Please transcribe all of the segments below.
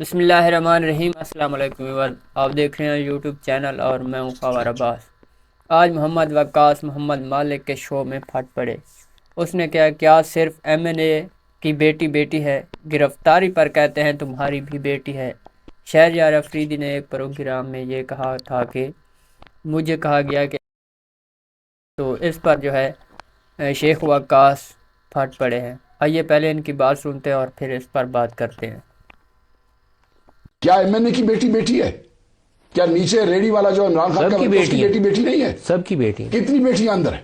بسم اللہ الرحمن الرحیم۔ السلام علیکم ویور، آپ دیکھ رہے ہیں یوٹیوب چینل اور میں ہوں خاور عباس۔ آج محمد وقاص محمد مالک کے شو میں پھٹ پڑے۔ اس نے کیا صرف ایم این اے کی بیٹی ہے؟ گرفتاری پر کہتے ہیں تمہاری بھی بیٹی ہے۔ شہریار افریدی نے ایک پروگرام میں یہ کہا تھا کہ مجھے کہا گیا کہ تو اس پر شیخ وقاص پھٹ پڑے ہیں۔ آئیے پہلے ان کی بات سنتے ہیں اور پھر اس پر بات کرتے ہیں۔ کیا ایم این اے کی بیٹی ہے؟ کیا نیچے ریڈی والا جو عمران خان کا اس کی بیٹی نہیں ہے؟ سب کی بیٹی۔ کتنی بیٹیاں اندر ہیں؟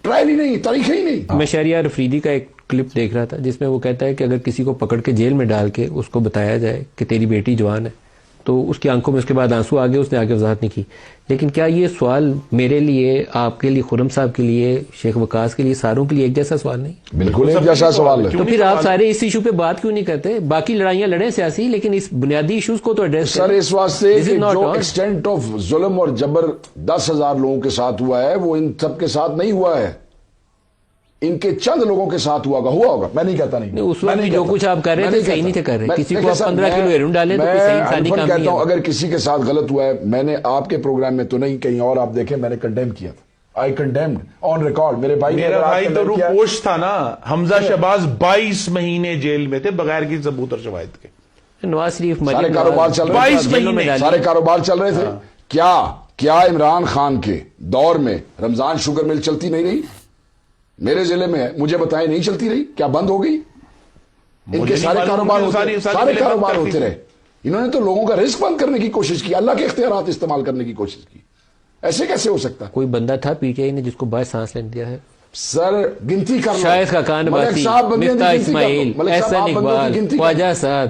ٹرائل ہی نہیں، تاریخ ہی نہیں۔ میں شہریار افریدی کا ایک کلپ دیکھ رہا تھا جس میں وہ کہتا ہے کہ اگر کسی کو پکڑ کے جیل میں ڈال کے اس کو بتایا جائے کہ تیری بیٹی جوان ہے تو اس کی آنکھوں میں اس کے بعد آنسو آ گئے، اس نے آگے وضاحت نہیں کی۔ لیکن کیا یہ سوال میرے لیے، آپ کے لیے، خرم صاحب کے لیے، شیخ وقاص کے لیے، ساروں کے لیے ایک جیسا سوال نہیں؟ بالکل ایک جیسا سوال ہے۔ تو پھر آپ سارے اس ایشو پہ بات کیوں نہیں کرتے؟ باقی لڑائیاں لڑیں سیاسی، لیکن اس بنیادی ایشوز کو تو ایڈریس سر اس واسطے کہ جو ایکسٹینٹ آف ظلم اور جبر 10,000 لوگوں کے ساتھ ہوا ہے وہ ان سب کے ساتھ نہیں ہوا ہے، ان کے چند لوگوں کے ساتھ ہوا ہوگا۔ میں نہیں کہتا نہیں، اس وقت جو کچھ آپ کر رہے تھے صحیح نہیں تھے کر رہے۔ کسی کو آپ 15 کلو ہیروئن ڈالیں تو کوئی صحیح انسانی کام نہیں ہے۔ کہتا ہوں اگر کسی کے ساتھ غلط ہوا ہے، میں نے آپ کے پروگرام میں تو نہیں، کہیں اور آپ دیکھیں میں نے کنڈیم کیا تھا۔ آئی کنڈیمڈ آن ریکارڈ۔ میرا بھائی تو روپوش تھا نا، حمزہ شہباز 22 مہینے جیل میں تھے بغیر کسی ثبوت اور شواہد کے۔ نواز شریف سارے کاروبار چل رہے تھے، 22 مہینے سارے کاروبار چل رہے تھے۔ کیا عمران خان کے دور میں رمضان شوگر مل چلتی نہیں رہی؟ میرے ضلع میں ہے، مجھے بتائیں نہیں چلتی رہی؟ کیا بند ہو گئی؟ ان کے سارے کاروبار ہوتے رہے۔ انہوں نے تو لوگوں کا رزق بند کرنے کی کوشش کی، اللہ کے اختیارات استعمال کرنے کی کوشش کی۔ ایسے کیسے ہو سکتا؟ کوئی بندہ تھا پی ٹی آئی نے جس کو باعث سانس لینے دیا ہے؟ سر گنتی کر لو۔ شاہد خاقان باسی، مفتاح اسماعیل، احسن اقبال، خواجہ سعد،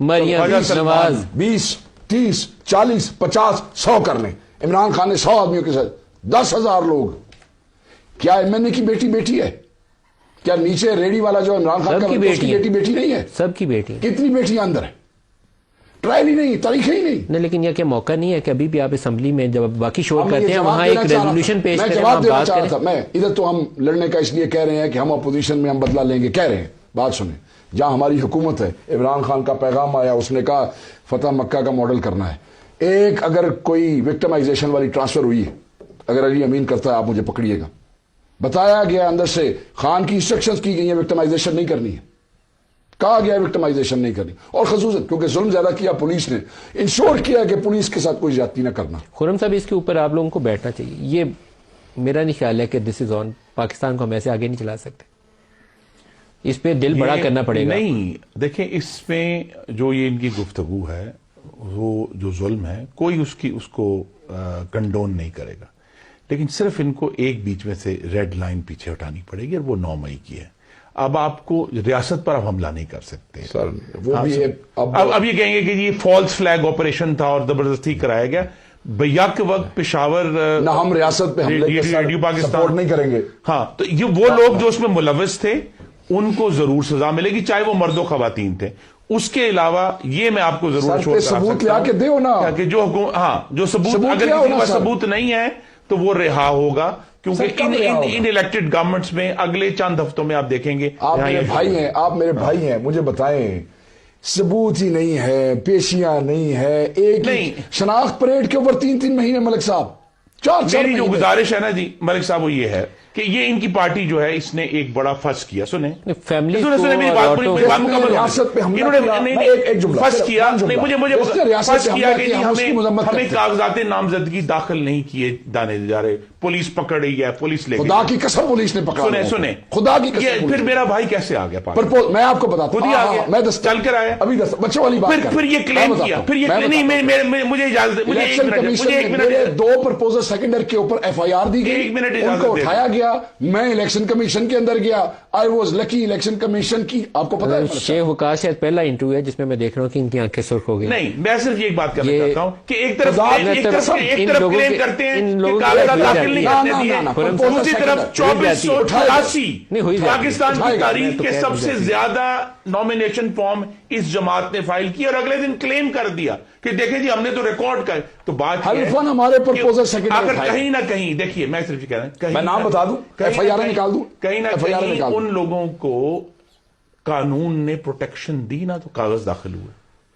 مریم نواز، 20 30 40 50 100 کر لیں۔ عمران خان نے 100 آدمیوں کے ساتھ 10,000 لوگ۔ کیا ایم این اے کی بیٹی ہے؟ کیا نیچے ریڈی والا جو عمران خان کا اس کی بیٹی نہیں ہے؟ سب کی بیٹی۔ کتنی بیٹیاں اندر ہیں؟ ٹرائل ہی نہیں، تاریخ ہی نہیں۔ لیکن یہ کیا موقع نہیں ہے کہ ابھی بھی آپ اسمبلی میں جب باقی شور کرتے ہیں وہاں ایک ریزولوشن پیش کریں، جواب دینا چاہ رہا تھا میں۔ ادھر تو ہم لڑنے کا اس لیے کہہ رہے ہیں کہ ہم اپوزیشن میں ہم بدلہ لیں گے، کہہ رہے ہیں، بات سنیں۔ جہاں ہماری حکومت ہے، عمران خان کا پیغام آیا، اس نے کہا فتح مکہ کا ماڈل کرنا ہے۔ ایک اگر کوئی وکٹمائزیشن والی ٹرانسفر ہوئی ہے، اگر علی امین کرتا ہے آپ مجھے پکڑیے گا، بتایا گیا اندر سے خان کی انسٹرکشنز کی گئی ہیں وکٹمائزیشن نہیں کرنی ہے، کہا گیا وکٹمائزیشن نہیں کرنی، اور خصوصاً کیونکہ ظلم زیادہ کیا پولیس نے، انشور کیا کہ پولیس کے ساتھ کوئی زیادتی نہ کرنا۔ خرم صاحب اس کے اوپر آپ لوگوں کو بیٹھنا چاہیے۔ یہ میرا نہیں خیال ہے کہ دس از آن، پاکستان کو ہم ایسے آگے نہیں چلا سکتے، اس پہ دل بڑا کرنا پڑے گا۔ نہیں دیکھیں، اس میں جو یہ ان کی گفتگو ہے، وہ جو ظلم ہے کوئی اس کو کنڈون نہیں کرے گا، لیکن صرف ان کو ایک بیچ میں سے ریڈ لائن پیچھے ہٹانی پڑے گی، اور وہ 9 مئی کی ہے۔ اب آپ کو ریاست پر اب حملہ نہیں کر سکتے۔ سر وہ بھی اب یہ کہیں گے کہ یہ فالس فلیگ آپریشن تھا اور زبردستی کرایا گیا۔ بیک وقت پشاور نہ ہم ریاست پہ ریڈیو پاکستان سپورٹ نہیں کریں گے۔ ہاں، تو یہ وہ لوگ جو اس میں ملوث تھے ان کو ضرور سزا ملے گی، چاہے وہ مرد و خواتین تھے۔ اس کے علاوہ یہ میں آپ کو ضرور ثبوت لیا کے دیو نا، کہ جو ثبوت اگر کسی کے پاس ثبوت نہیں ہے تو وہ رہا ہوگا، کیونکہ ان الیکٹڈ گورنمنٹس میں اگلے چند ہفتوں میں آپ دیکھیں گے۔ آپ میرے بھائی ہیں، مجھے بتائیں، ثبوت ہی نہیں ہے، پیشیاں نہیں ہے، ایک شناخت پریڈ کے اوپر 3 مہینے ملک صاحب، 4 میری جو گزارش ہے نا جی ملک صاحب، وہ یہ ہے کہ یہ ان کی پارٹی جو ہے اس نے ایک بڑا فرض کیا۔ سنیں فیملی فرض کیا کہ ہمیں کاغذات نامزدگی داخل نہیں کیے جانے جا رہے، پولیس پکڑ رہی ہے، پولیس لے خدا کی قسم پولیس نے پکڑا۔ سنیں خدا کی قسم، پھر میرا بھائی کیسے آ گیا؟ میں آپ کو بتاتا ہوں، میں چل کر آیا، ابھی بچوں والی بات، پھر یہ کلیم کیا، پھر یہ نہیں، مجھے اجازت، مجھے ایک منٹ، 2 پرپوزل سیکنڈر کے اوپر ایف آئی آر دی گئی، ان کو اٹھایا گیا، میں الیکشن کمیشن کے اندر گیا، I was lucky, election commission کی آپ کو پتا ہے۔ شیخ وقاص شاید پہلا انٹرویو ہے جس میں دیکھ رہا ہوں کہ ان کی آنکھیں سرخ ہو گئی۔ نہیں، میں صرف یہ ایک بات کرنا چاہتا ہوں کہ ایک طرف کلیم کرتے ہیں کہ کاغذات داخل نہیں کرنے دیے، دوسری طرف 2488 پاکستان کی تاریخ کے سب سے زیادہ نامینیشن فارم اس جماعت نے فائل کی، اور اگلے دن کلیم کر دیا کہ دیکھیں جی ہم نے تو ریکارڈ کر، تو بات ہمارے پرپوزل سیکنڈر اگر کہیں نہ کہیں، دیکھیے میں صرف یہ کہہ رہا ہوں، میں نام بتا دوں، ایف آئی آر نکال دوں، کہیں نہ کہیں ان لوگوں کو قانون نے پروٹیکشن دی نا، تو کاغذ داخل ہوئے۔